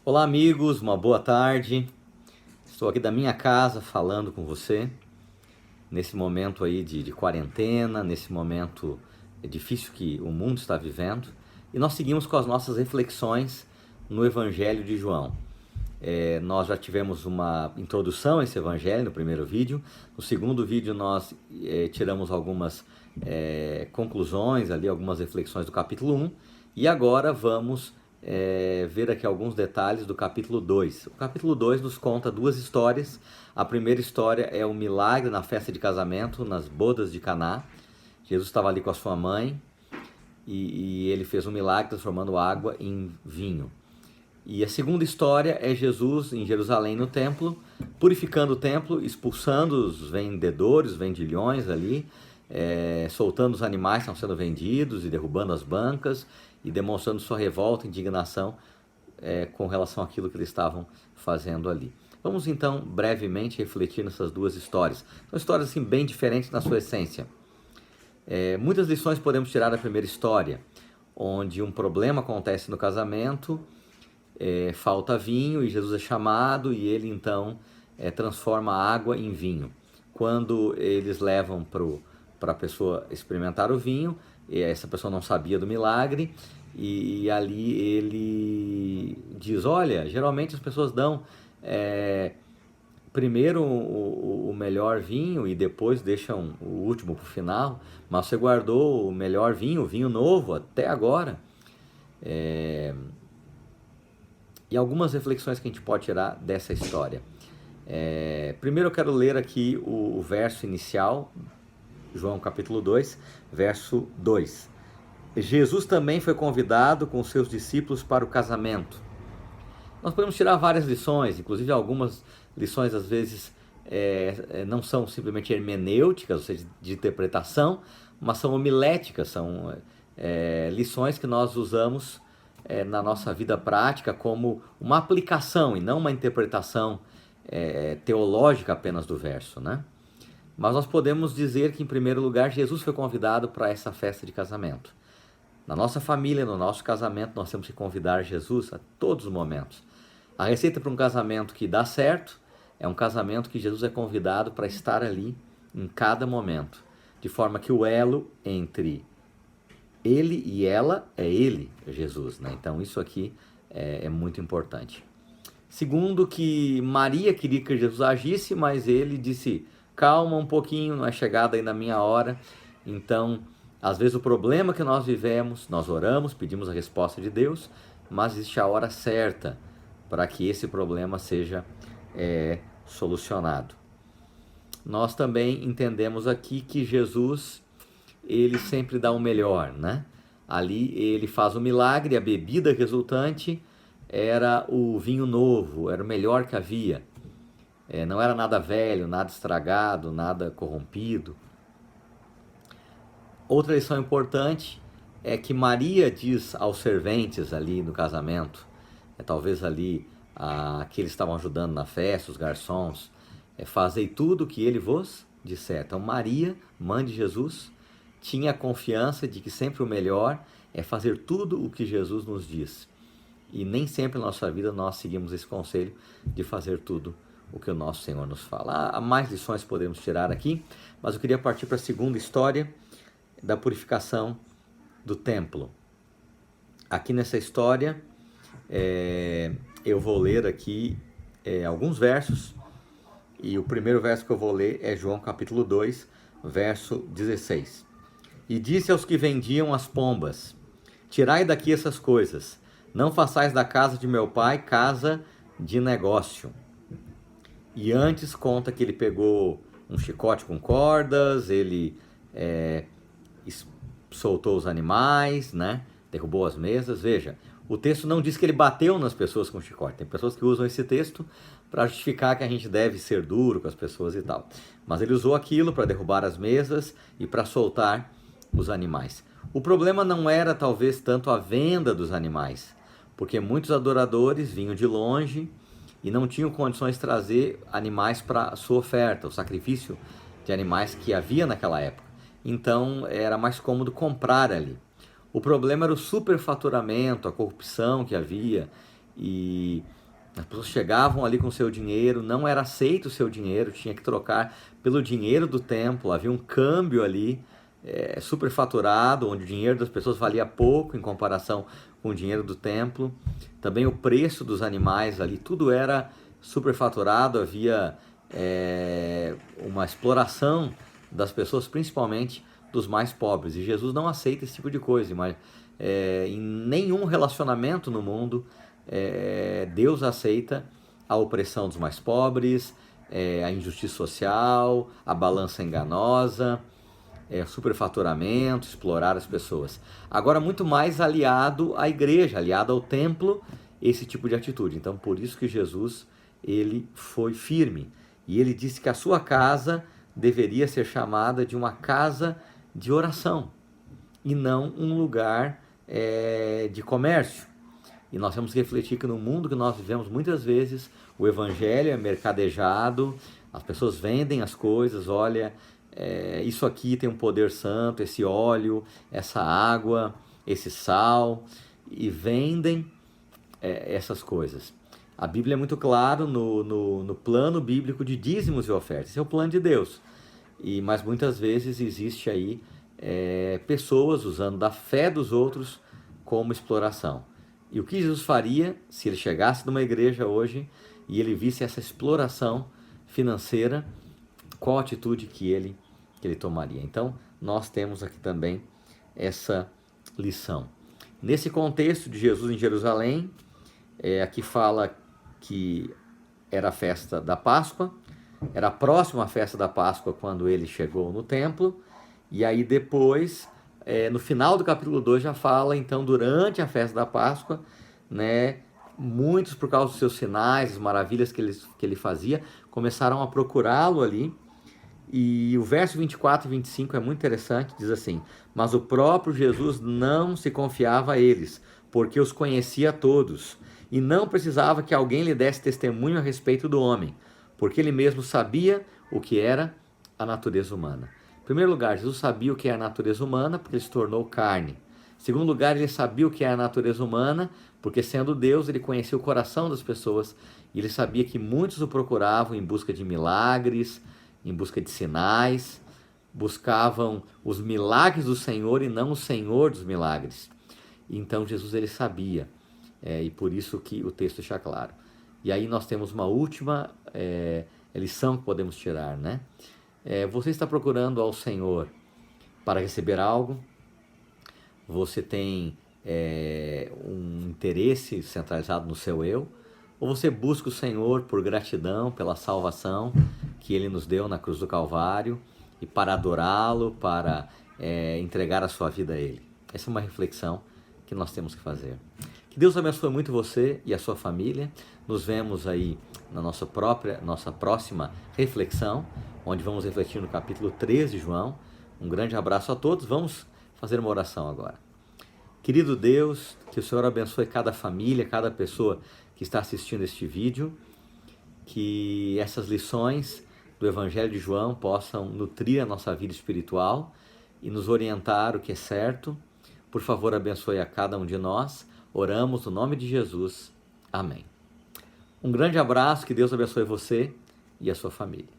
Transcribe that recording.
Olá, amigos, uma boa tarde. Estou aqui da minha casa falando com você nesse momento aí de quarentena, nesse momento difícil que o mundo está vivendo. E nós seguimos com as nossas reflexões no Evangelho de João. Nós já tivemos uma introdução a esse Evangelho no primeiro vídeo. No segundo vídeo nós tiramos algumas conclusões, ali, algumas reflexões do capítulo 1. E agora vamos ver aqui alguns detalhes do capítulo 2. O capítulo 2 nos conta duas histórias. A primeira história é o milagre na festa de casamento, nas bodas de Caná. Jesus estava ali com a sua mãe e ele fez um milagre transformando água em vinho. E a segunda história é Jesus em Jerusalém no templo, purificando o templo, expulsando os vendedores, os vendilhões ali, soltando os animais que estão sendo vendidos e derrubando as bancas e demonstrando sua revolta e indignação com relação àquilo que eles estavam fazendo ali. Vamos então brevemente refletir nessas duas histórias. São histórias assim, bem diferentes na sua essência. Muitas lições podemos tirar da primeira história, onde um problema acontece no casamento, falta vinho e Jesus é chamado e ele então transforma a água em vinho. Quando eles levam para a pessoa experimentar o vinho, essa pessoa não sabia do milagre e ali ele diz, olha, geralmente as pessoas dão primeiro o melhor vinho e depois deixam o último para o final, mas você guardou o melhor vinho, o vinho novo até agora. E algumas reflexões que a gente pode tirar dessa história. Primeiro eu quero ler aqui o verso inicial, João capítulo 2, verso 2. Jesus também foi convidado com seus discípulos para o casamento. Nós podemos tirar várias lições, inclusive algumas lições às vezes não são simplesmente hermenêuticas, ou seja, de interpretação, mas são homiléticas, são lições que nós usamos na nossa vida prática como uma aplicação e não uma interpretação teológica apenas do verso, né? Mas nós podemos dizer que, em primeiro lugar, Jesus foi convidado para essa festa de casamento. Na nossa família, no nosso casamento, nós temos que convidar Jesus a todos os momentos. A receita para um casamento que dá certo é um casamento que Jesus é convidado para estar ali em cada momento, de forma que o elo entre ele e ela é ele, Jesus, né? Então isso aqui é muito importante. Segundo, que Maria queria que Jesus agisse, mas ele disse, calma um pouquinho, não é chegada ainda a minha hora. Então, às vezes o problema que nós vivemos, nós oramos, pedimos a resposta de Deus, mas existe a hora certa para que esse problema seja solucionado. Nós também entendemos aqui que Jesus, ele sempre dá o melhor, né? Ali ele faz o milagre, a bebida resultante era o vinho novo, era o melhor que havia. Não era nada velho, nada estragado, nada corrompido. Outra lição importante é que Maria diz aos serventes ali no casamento, talvez ali aqueles que estavam ajudando na festa, os garçons, fazei tudo o que ele vos disser. Então Maria, mãe de Jesus, tinha a confiança de que sempre o melhor é fazer tudo o que Jesus nos diz. E nem sempre na nossa vida nós seguimos esse conselho de fazer tudo o que o nosso Senhor nos fala. Há mais lições que podemos tirar aqui, mas eu queria partir para a segunda história da purificação do templo. Aqui nessa história, eu vou ler aqui alguns versos, e o primeiro verso que eu vou ler é João capítulo 2, verso 16. E disse aos que vendiam as pombas, tirai daqui essas coisas, não façais da casa de meu pai casa de negócio. E antes conta que ele pegou um chicote com cordas, ele soltou os animais, né? Derrubou as mesas. Veja, o texto não diz que ele bateu nas pessoas com chicote. Tem pessoas que usam esse texto para justificar que a gente deve ser duro com as pessoas e tal. Mas ele usou aquilo para derrubar as mesas e para soltar os animais. O problema não era talvez tanto a venda dos animais, porque muitos adoradores vinham de longe e não tinham condições de trazer animais para a sua oferta, o sacrifício de animais que havia naquela época. Então era mais cômodo comprar ali. O problema era o superfaturamento, a corrupção que havia e as pessoas chegavam ali com o seu dinheiro, não era aceito o seu dinheiro, tinha que trocar pelo dinheiro do templo, havia um câmbio ali, superfaturado, onde o dinheiro das pessoas valia pouco em comparação com o dinheiro do templo. Também o preço dos animais ali, tudo era superfaturado, havia uma exploração das pessoas, principalmente dos mais pobres. E Jesus não aceita esse tipo de coisa, mas em nenhum relacionamento no mundo Deus aceita a opressão dos mais pobres, a injustiça social, a balança enganosa, superfaturamento, explorar as pessoas. Agora, muito mais aliado à igreja, aliado ao templo, esse tipo de atitude. Então, por isso que Jesus, ele foi firme. E ele disse que a sua casa deveria ser chamada de uma casa de oração e não um lugar de comércio. E nós temos que refletir que no mundo que nós vivemos, muitas vezes, o evangelho é mercadejado, as pessoas vendem as coisas, olha, isso aqui tem um poder santo, esse óleo, essa água, esse sal, e vendem essas coisas. A Bíblia é muito clara no plano bíblico de dízimos e ofertas, esse é o plano de Deus. Mas muitas vezes existe aí pessoas usando da fé dos outros como exploração. E o que Jesus faria se ele chegasse numa igreja hoje e ele visse essa exploração financeira? Qual a atitude que ele tomaria? Então, nós temos aqui também essa lição. Nesse contexto de Jesus em Jerusalém, aqui fala que era a festa da Páscoa, era a próxima festa da Páscoa quando ele chegou no templo, e aí depois, no final do capítulo 2 já fala, então, durante a festa da Páscoa, né, muitos, por causa dos seus sinais, as maravilhas que ele fazia, começaram a procurá-lo ali. E o verso 24 e 25 é muito interessante, diz assim: mas o próprio Jesus não se confiava a eles, porque os conhecia todos, e não precisava que alguém lhe desse testemunho a respeito do homem, porque ele mesmo sabia o que era a natureza humana. Em primeiro lugar, Jesus sabia o que é a natureza humana, porque ele se tornou carne. Em segundo lugar, ele sabia o que é a natureza humana, porque sendo Deus, ele conhecia o coração das pessoas, e ele sabia que muitos o procuravam em busca de milagres, em busca de sinais, buscavam os milagres do Senhor e não o Senhor dos milagres. Então Jesus ele sabia, e por isso que o texto deixa claro. E aí nós temos uma última lição que podemos tirar, né? Você está procurando ao Senhor para receber algo? Você tem um interesse centralizado no seu eu? Ou você busca o Senhor por gratidão pela salvação que Ele nos deu na cruz do Calvário e para adorá-lo, para entregar a sua vida a Ele? Essa é uma reflexão que nós temos que fazer. Que Deus abençoe muito você e a sua família. Nos vemos aí na nossa próxima reflexão, onde vamos refletir no capítulo 3 de João. Um grande abraço a todos. Vamos fazer uma oração agora. Querido Deus, que o Senhor abençoe cada família, cada pessoa que está assistindo este vídeo, que essas lições do Evangelho de João possam nutrir a nossa vida espiritual e nos orientar o que é certo. Por favor, abençoe a cada um de nós. Oramos no nome de Jesus. Amém. Um grande abraço, que Deus abençoe você e a sua família.